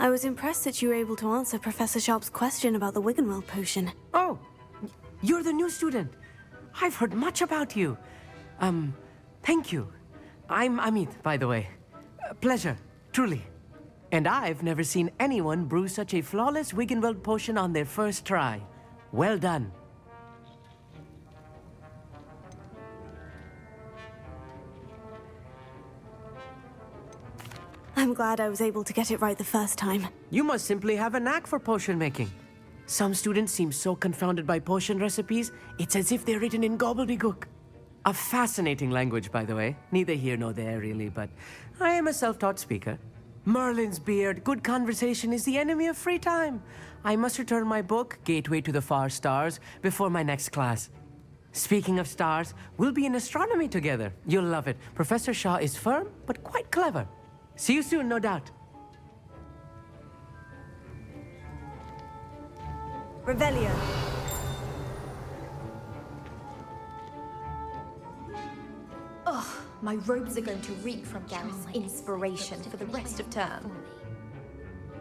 I was impressed that you were able to answer Professor Sharp's question about the Wiggenweld potion. Oh, you're the new student. I've heard much about you. Thank you. I'm Amit, by the way. Pleasure, truly. And I've never seen anyone brew such a flawless Wiggenweld potion on their first try. Well done. I'm glad I was able to get it right the first time. You must simply have a knack for potion making. Some students seem so confounded by potion recipes, it's as if they're written in gobbledygook. A fascinating language, by the way. Neither here nor there, really, but I am a self-taught speaker. Merlin's beard, good conversation is the enemy of free time. I must return my book, Gateway to the Far Stars, before my next class. Speaking of stars, we'll be in astronomy together. You'll love it. Professor Shah is firm, but quite clever. See you soon, no doubt. Revelio. Ugh, my robes are going to reek from Gareth's inspiration for the rest of term.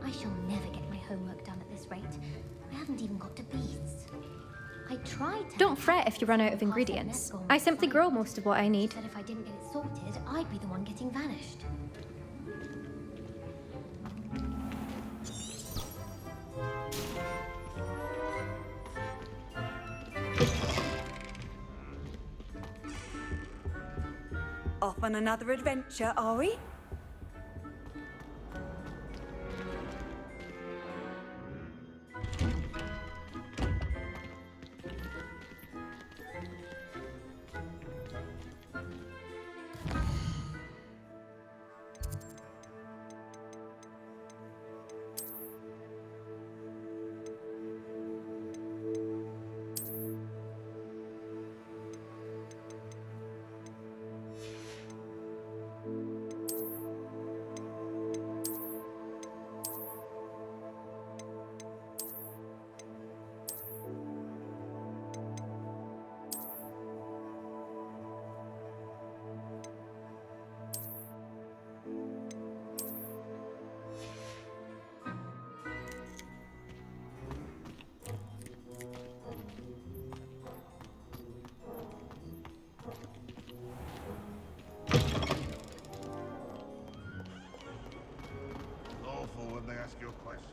I shall never get my homework done at this rate. I haven't even got to beads. I tried to... Don't fret if you run out of ingredients. I simply grow most of what I need. Said if I didn't get it sorted, I'd be the one getting vanished. Off on another adventure, are we? When they ask you a question.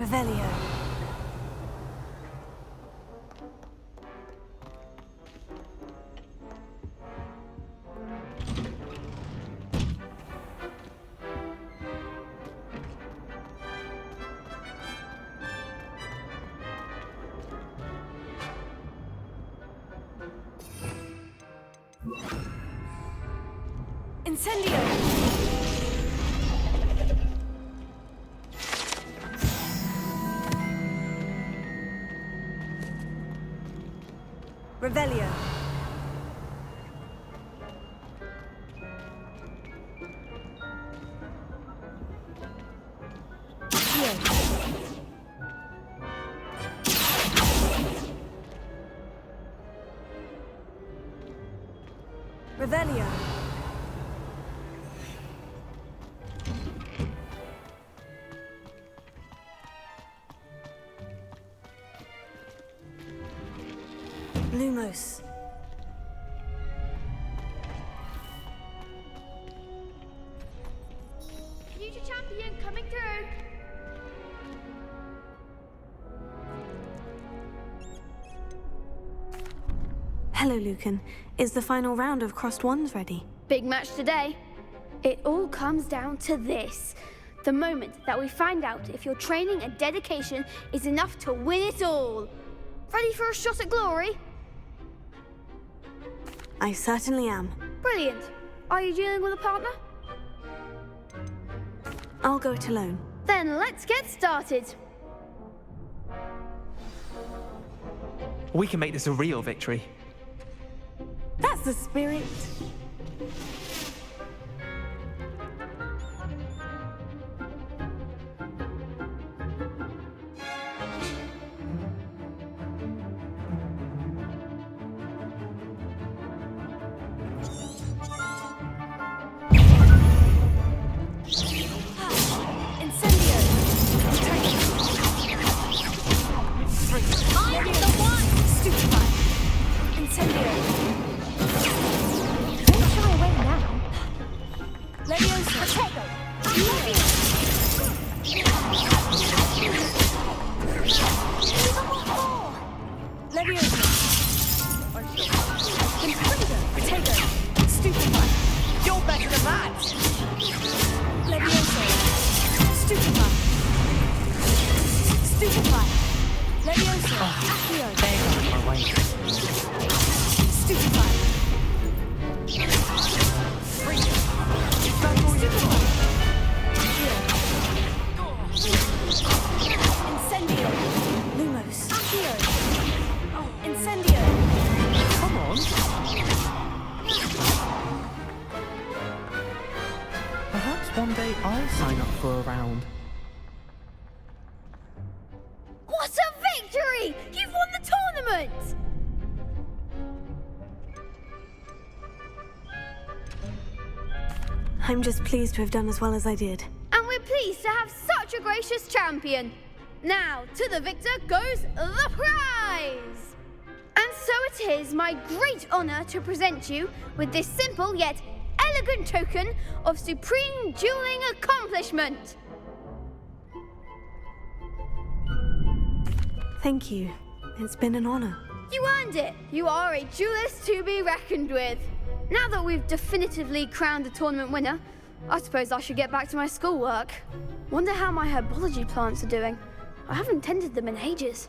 Revelio. Incendio! Revelio. Revelio. Lumos. Future champion coming through. Hello, Lucan. Is the final round of Crossed Wands ready? Big match today. It all comes down to this. The moment that we find out if your training and dedication is enough to win it all. Ready for a shot at glory? I certainly am. Brilliant. Are you dealing with a partner? I'll go it alone. Then let's get started. We can make this a real victory. That's the spirit. One day I'll sign up for a round. What a victory! You've won the tournament! I'm just pleased to have done as well as I did. And we're pleased to have such a gracious champion. Now, to the victor goes the prize! And so it is my great honor to present you with this simple yet elegant token of supreme dueling accomplishment. Thank you. It's been an honor. You earned it. You are a duelist to be reckoned with. Now that we've definitively crowned the tournament winner, I suppose I should get back to my schoolwork. Wonder how my herbology plants are doing. I haven't tended them in ages.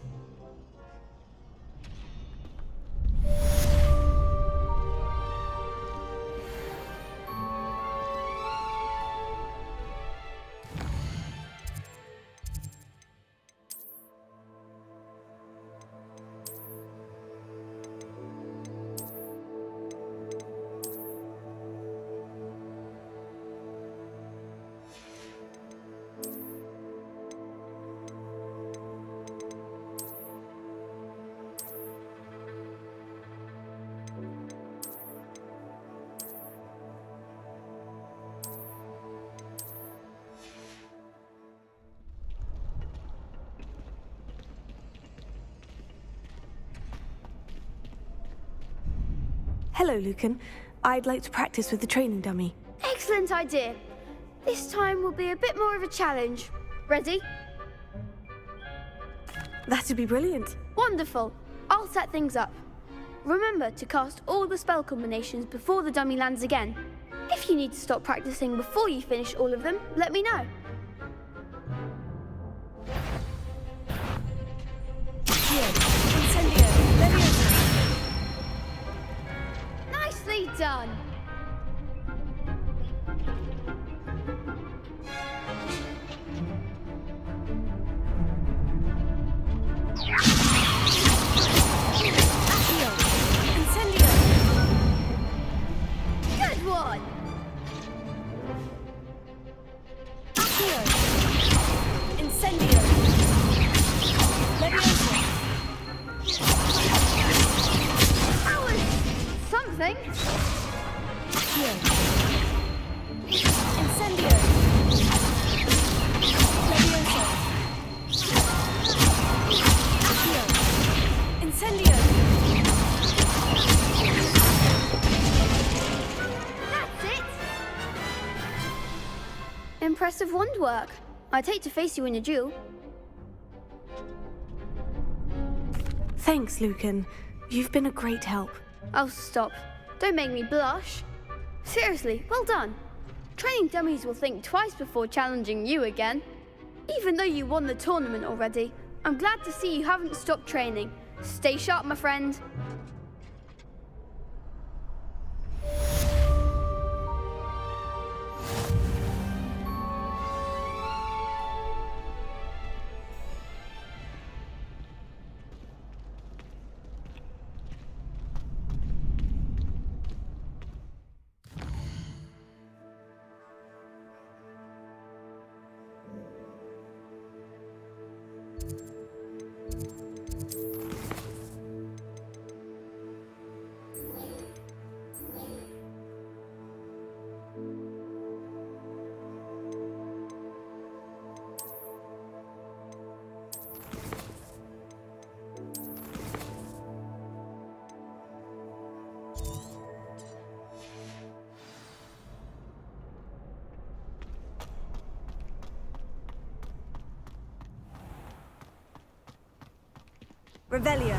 Hello, Lucan. I'd like to practice with the training dummy. Excellent idea. This time will be a bit more of a challenge. Ready? That'd be brilliant. Wonderful. I'll set things up. Remember to cast all the spell combinations before the dummy lands again. If you need to stop practicing before you finish all of them, let me know. Nicely done. Good one. Incendio. Leviosa. That was something. Incendio. Leviosa. Incendio. That's it. Impressive wand work. I'd hate to face you in a duel. Thanks, Lucan. You've been a great help. Oh, stop. Don't make me blush. Seriously, well done. Training dummies will think twice before challenging you again. Even though you won the tournament already, I'm glad to see you haven't stopped training. Stay sharp, my friend. Revelio.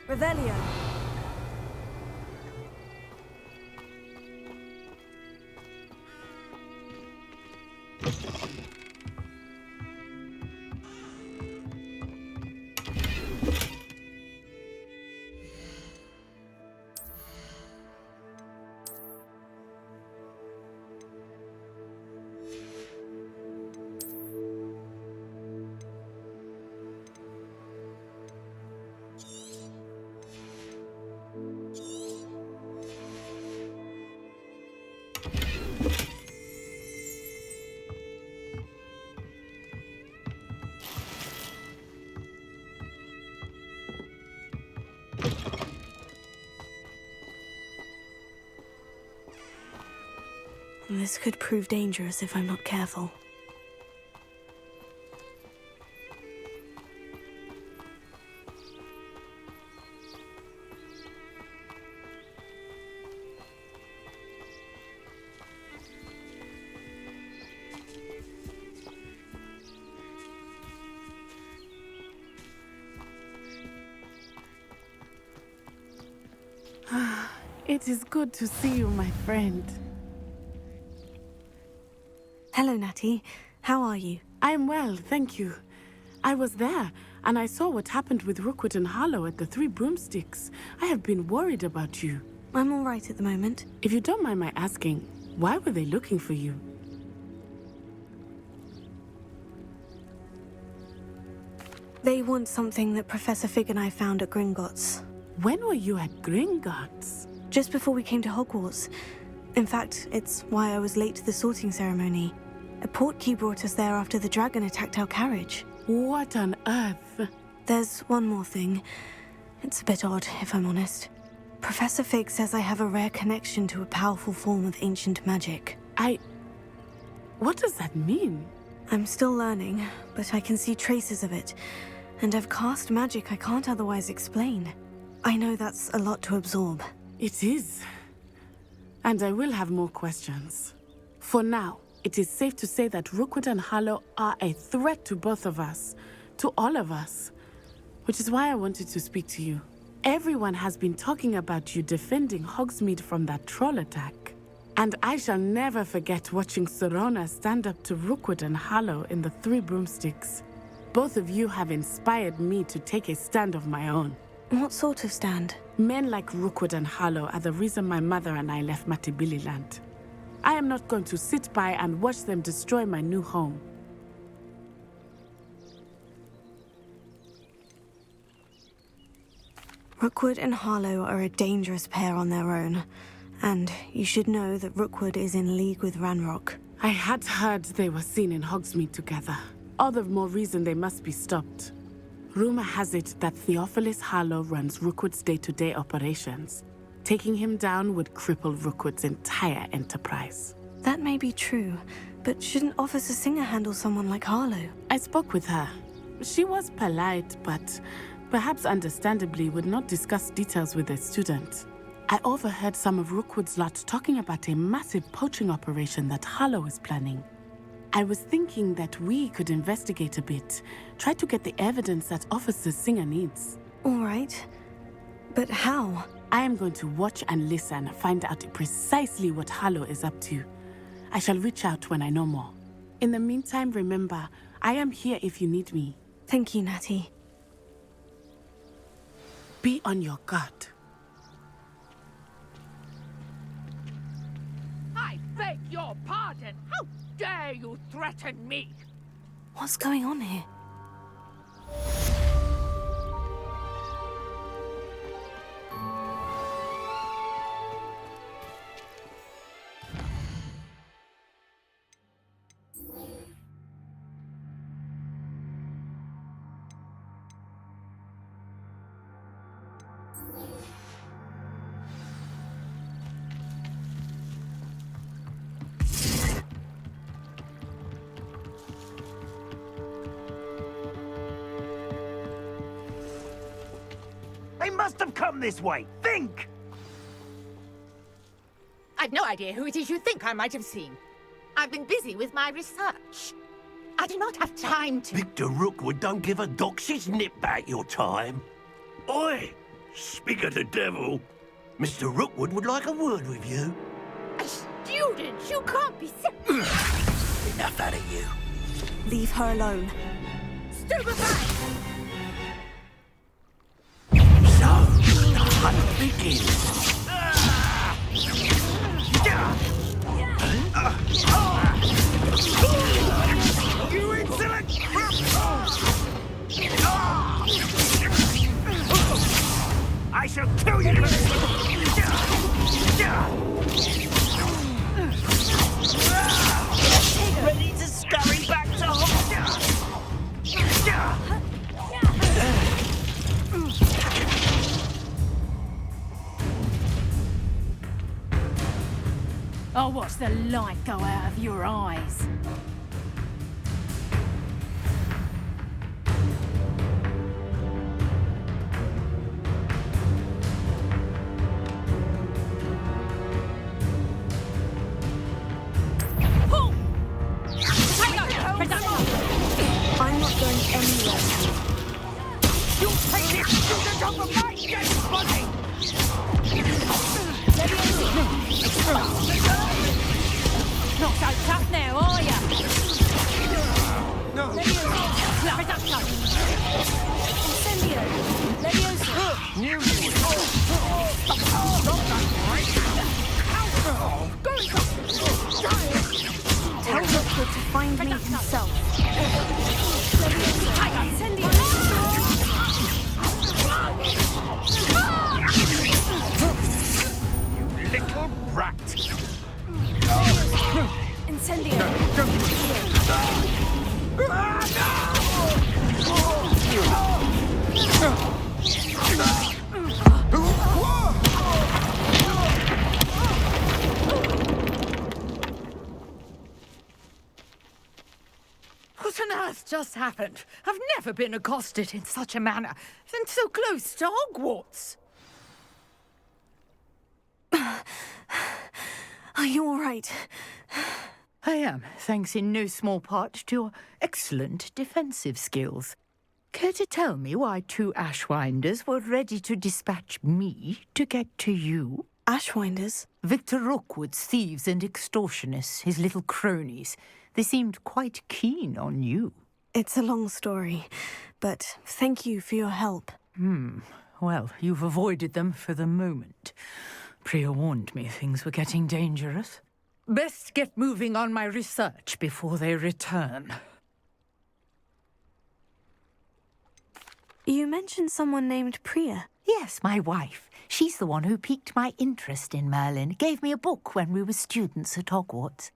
Revelio. This could prove dangerous if I'm not careful. It is good to see you, my friend. Hello, Natty. How are you? I'm well, thank you. I was there, and I saw what happened with Rookwood and Harlow at the Three Broomsticks. I have been worried about you. I'm all right at the moment. If you don't mind my asking, why were they looking for you? They want something that Professor Fig and I found at Gringotts. When were you at Gringotts? Just before we came to Hogwarts. In fact, it's why I was late to the sorting ceremony. A portkey brought us there after the dragon attacked our carriage. What on earth? There's one more thing. It's a bit odd, if I'm honest. Professor Fig says I have a rare connection to a powerful form of ancient magic. What does that mean? I'm still learning, but I can see traces of it. And I've cast magic I can't otherwise explain. I know that's a lot to absorb. It is. And I will have more questions. For now, it is safe to say that Rookwood and Harlow are a threat to both of us. To all of us. Which is why I wanted to speak to you. Everyone has been talking about you defending Hogsmeade from that troll attack. And I shall never forget watching Serona stand up to Rookwood and Harlow in the Three Broomsticks. Both of you have inspired me to take a stand of my own. What sort of stand? Men like Rookwood and Harlow are the reason my mother and I left Matabeleland. I am not going to sit by and watch them destroy my new home. Rookwood and Harlow are a dangerous pair on their own. And you should know that Rookwood is in league with Ranrock. I had heard they were seen in Hogsmeade together. All the more reason they must be stopped. Rumor has it that Theophilus Harlow runs Rookwood's day-to-day operations. Taking him down would cripple Rookwood's entire enterprise. That may be true, but shouldn't Officer Singer handle someone like Harlow? I spoke with her. She was polite, but perhaps understandably would not discuss details with a student. I overheard some of Rookwood's lot talking about a massive poaching operation that Harlow is planning. I was thinking that we could investigate a bit, try to get the evidence that Officer Singer needs. All right. But how? I am going to watch and listen, find out precisely what Harlow is up to. I shall reach out when I know more. In the meantime, remember, I am here if you need me. Thank you, Natty. Be on your guard. I beg your pardon. How dare you threaten me? What's going on here? They must have come this way. Think! I've no idea who it is you think I might have seen. I've been busy with my research. I do not have time to... Victor Rookwood don't give a doxy's nip back your time. Oi! Speak of the devil. Mr. Rookwood would like a word with you. A student? You can't be serious. Enough out of you. Leave her alone. Stupefy! So, the hunt begins. You insolent! I shall kill you! Ready to scurry back to Hogwarts! I'll watch the light go out of your eyes. I'm not going anywhere. You'll take this student off of my dead body! Not so tough now, are ya? No! Clap it up, Chuck! Incendio! Leviosa! Knew you would. Tell Rookwood to find me himself. You little brat! Incendio! What on earth just happened? I've never been accosted in such a manner, and so close to Hogwarts. Are you all right? I am, thanks in no small part to your excellent defensive skills. Care to tell me why two Ashwinders were ready to dispatch me to get to you? Ashwinders? Victor Rookwood's thieves and extortionists, his little cronies. They seemed quite keen on you. It's a long story, but thank you for your help. Well, you've avoided them for the moment. Priya warned me things were getting dangerous. Best get moving on my research before they return. You mentioned someone named Priya. Yes, my wife. She's the one who piqued my interest in Merlin. Gave me a book when we were students at Hogwarts.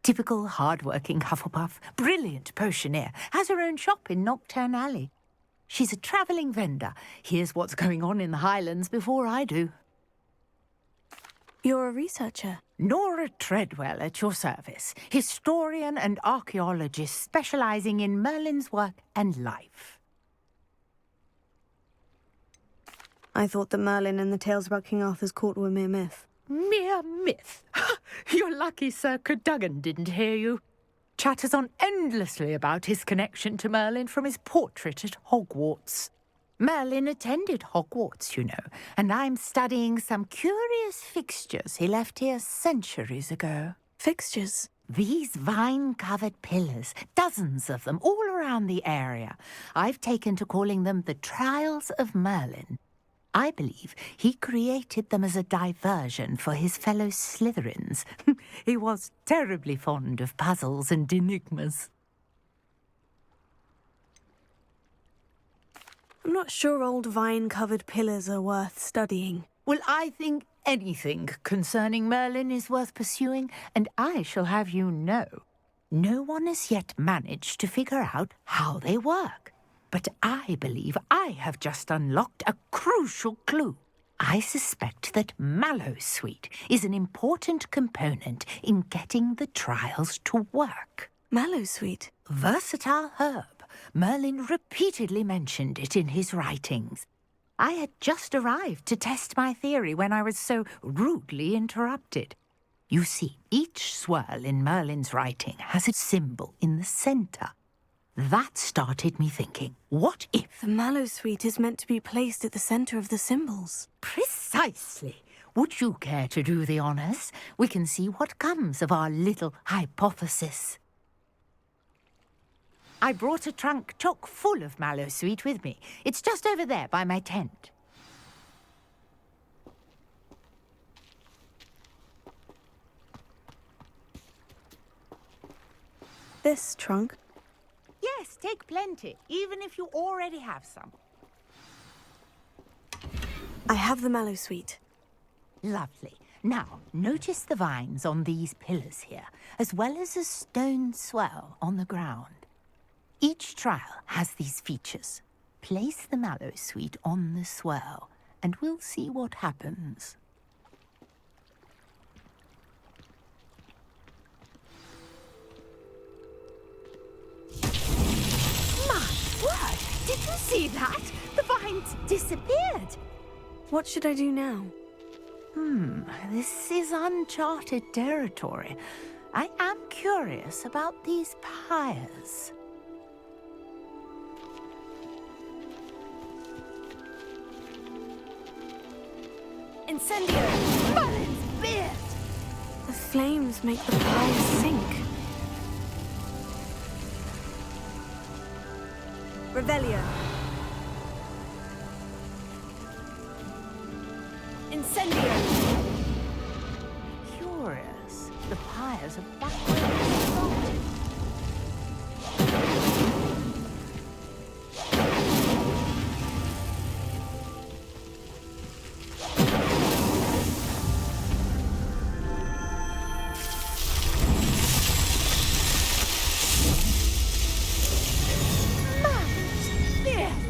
Typical hard-working Hufflepuff, brilliant potioneer, has her own shop in Knockturn Alley. She's a travelling vendor. Hears what's going on in the Highlands before I do. You're a researcher. Nora Treadwell at your service, historian and archaeologist specialising in Merlin's work and life. I thought that Merlin and the tales about King Arthur's court were mere myth. Mere myth? You're lucky Sir Cadogan didn't hear you. Chatters on endlessly about his connection to Merlin from his portrait at Hogwarts. Merlin attended Hogwarts, you know, and I'm studying some curious fixtures he left here centuries ago. Fixtures? These vine-covered pillars, dozens of them, all around the area. I've taken to calling them the Trials of Merlin. I believe he created them as a diversion for his fellow Slytherins. He was terribly fond of puzzles and enigmas. I'm not sure old vine-covered pillars are worth studying. Well, I think anything concerning Merlin is worth pursuing, and I shall have you know, no one has yet managed to figure out how they work. But I believe I have just unlocked a crucial clue. I suspect that mallowsweet is an important component in getting the trials to work. Mallowsweet? Versatile herb. Merlin repeatedly mentioned it in his writings. I had just arrived to test my theory when I was so rudely interrupted. You see, each swirl in Merlin's writing has a symbol in the centre. That started me thinking, what if... The mallowsweet is meant to be placed at the centre of the symbols. Precisely. Would you care to do the honours? We can see what comes of our little hypothesis. I brought a trunk chock full of mallowsweet with me. It's just over there by my tent. This trunk? Yes, take plenty, even if you already have some. I have the mallowsweet. Lovely. Now, notice the vines on these pillars here, as well as a stone swell on the ground. Each trial has these features. Place the mallowsweet on the swell, and we'll see what happens. My word! Did you see that? The vines disappeared. What should I do now? This is uncharted territory. I am curious about these pyres. Incendio! Merlin's beard! The flames make the pyres sink. Revelio. Incendio! Curious. The pyres are backward.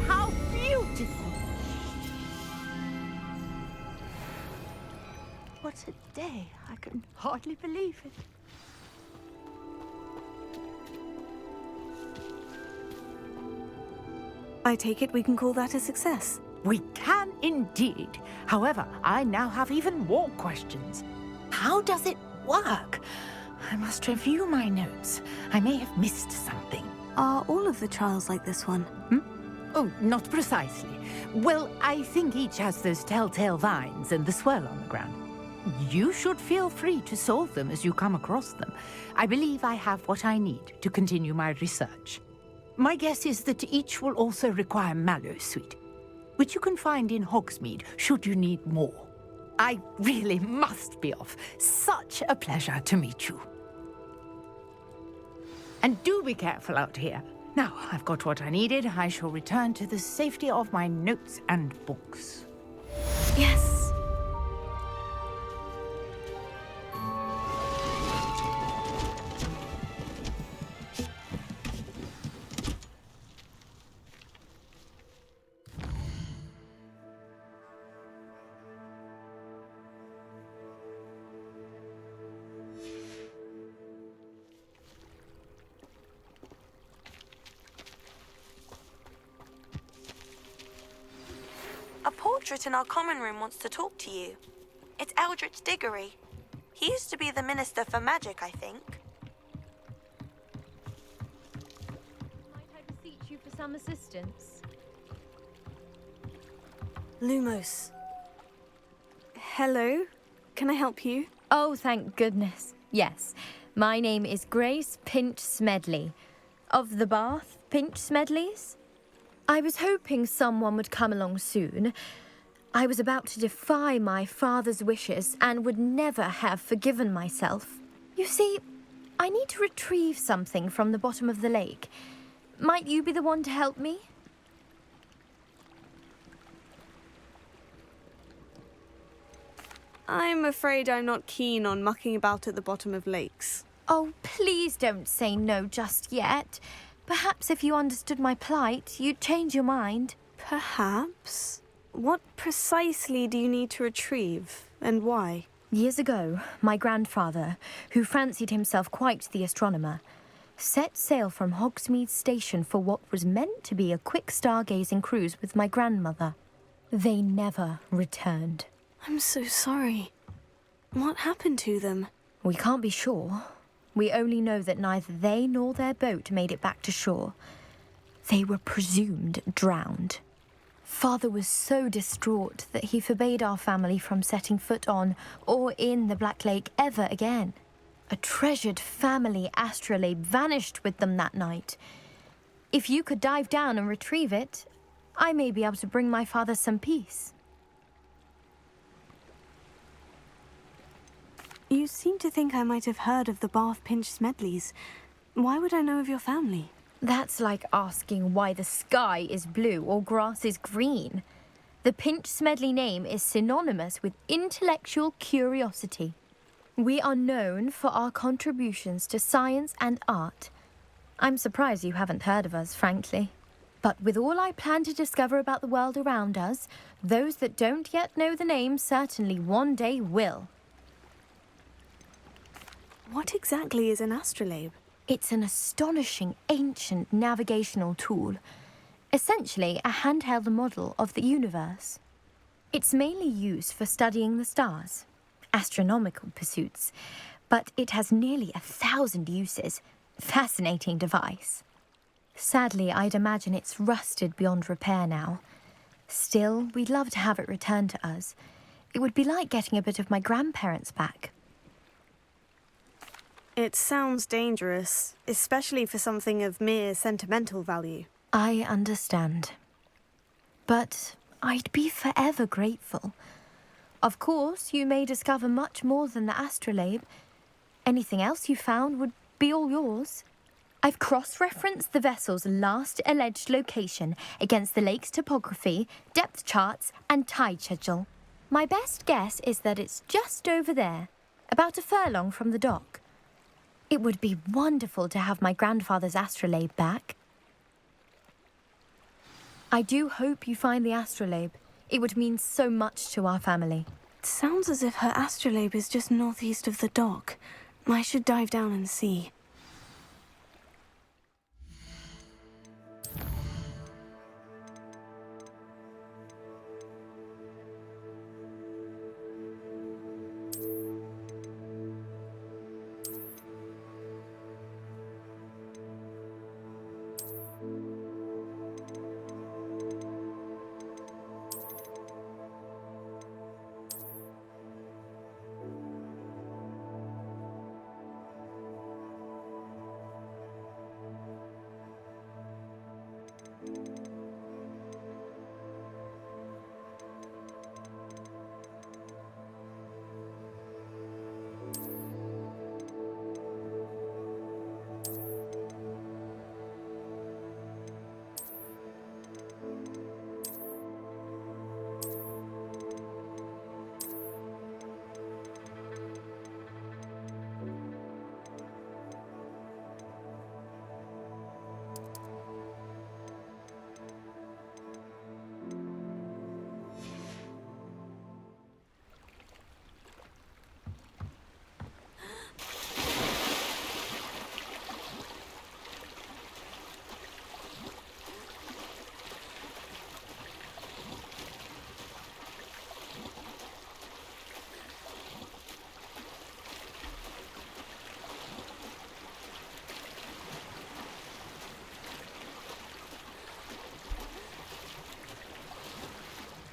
How beautiful! What a day. I can hardly believe it. I take it we can call that a success. We can indeed. However, I now have even more questions. How does it work? I must review my notes. I may have missed something. Are all of the trials like this one? Oh, not precisely. Well, I think each has those telltale vines and the swirl on the ground. You should feel free to solve them as you come across them. I believe I have what I need to continue my research. My guess is that each will also require mallowsweet, which you can find in Hogsmeade should you need more. I really must be off. Such a pleasure to meet you. And do be careful out here. Now, I've got what I needed. I shall return to the safety of my notes and books. Yes. Eldritch in our common room wants to talk to you. It's Eldritch Diggory. He used to be the Minister for Magic, I think. Might I beseech you for some assistance? Lumos. Hello? Can I help you? Oh, thank goodness. Yes. My name is Grace Pinch Smedley. Of the Bath Pinch Smedleys? I was hoping someone would come along soon. I was about to defy my father's wishes and would never have forgiven myself. You see, I need to retrieve something from the bottom of the lake. Might you be the one to help me? I'm afraid I'm not keen on mucking about at the bottom of lakes. Oh, please don't say no just yet. Perhaps if you understood my plight, you'd change your mind. Perhaps? What precisely do you need to retrieve, and why? Years ago, my grandfather, who fancied himself quite the astronomer, set sail from Hogsmeade Station for what was meant to be a quick stargazing cruise with my grandmother. They never returned. I'm so sorry. What happened to them? We can't be sure. We only know that neither they nor their boat made it back to shore. They were presumed drowned. Father was so distraught that he forbade our family from setting foot on or in the Black Lake ever again. A treasured family astrolabe vanished with them that night. If you could dive down and retrieve it, I may be able to bring my father some peace. You seem to think I might have heard of the Bath Pinch Smedleys. Why would I know of your family? That's like asking why the sky is blue or grass is green. The Pinch Smedley name is synonymous with intellectual curiosity. We are known for our contributions to science and art. I'm surprised you haven't heard of us, frankly. But with all I plan to discover about the world around us, those that don't yet know the name certainly one day will. What exactly is an astrolabe? It's an astonishing ancient navigational tool, essentially a handheld model of the universe. It's mainly used for studying the stars, astronomical pursuits, but it has nearly 1,000 uses. Fascinating device. Sadly, I'd imagine it's rusted beyond repair now. Still, we'd love to have it returned to us. It would be like getting a bit of my grandparents back. It sounds dangerous, especially for something of mere sentimental value. I understand. But I'd be forever grateful. Of course, you may discover much more than the astrolabe. Anything else you found would be all yours. I've cross-referenced the vessel's last alleged location against the lake's topography, depth charts, and tide schedule. My best guess is that it's just over there, about a furlong from the dock. It would be wonderful to have my grandfather's astrolabe back. I do hope you find the astrolabe. It would mean so much to our family. It sounds as if her astrolabe is just northeast of the dock. I should dive down and see.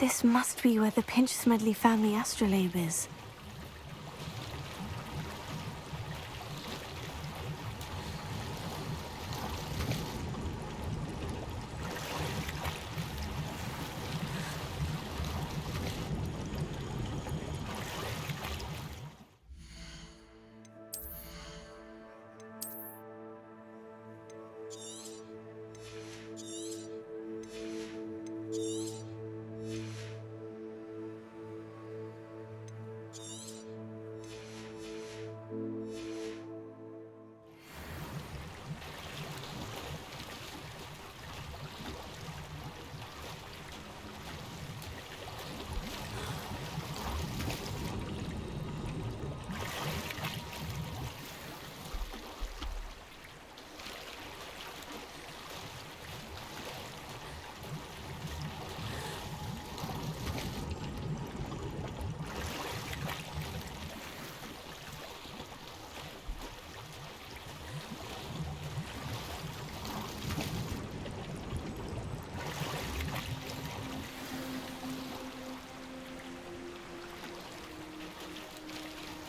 This must be where the Pinch-Smedley family astrolabe is.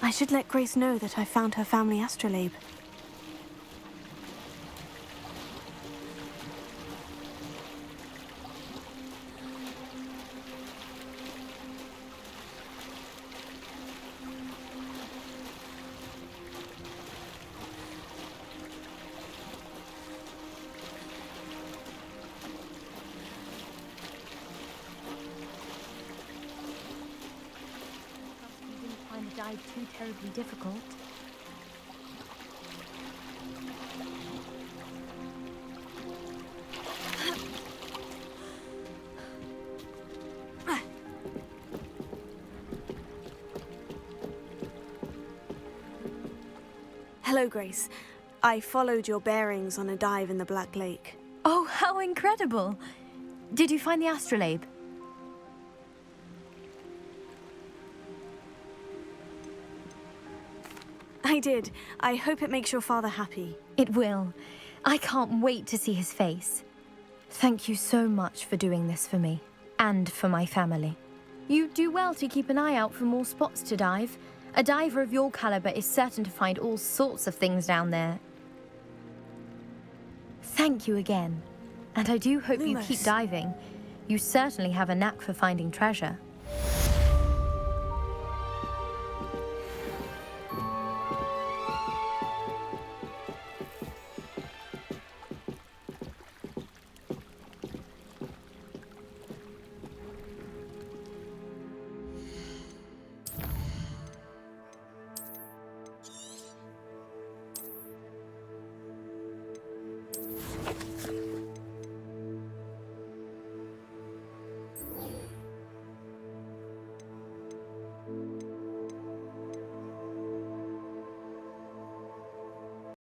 I should let Grace know that I found her family astrolabe. Too terribly difficult. Hello, Grace. I followed your bearings on a dive in the Black Lake. Oh, how incredible! Did you find the astrolabe? I did. I hope it makes your father happy. It will. I can't wait to see his face. Thank you so much for doing this for me, and for my family. You do well to keep an eye out for more spots to dive. A diver of your caliber is certain to find all sorts of things down there. Thank you again. And I do hope you keep diving. You certainly have a knack for finding treasure.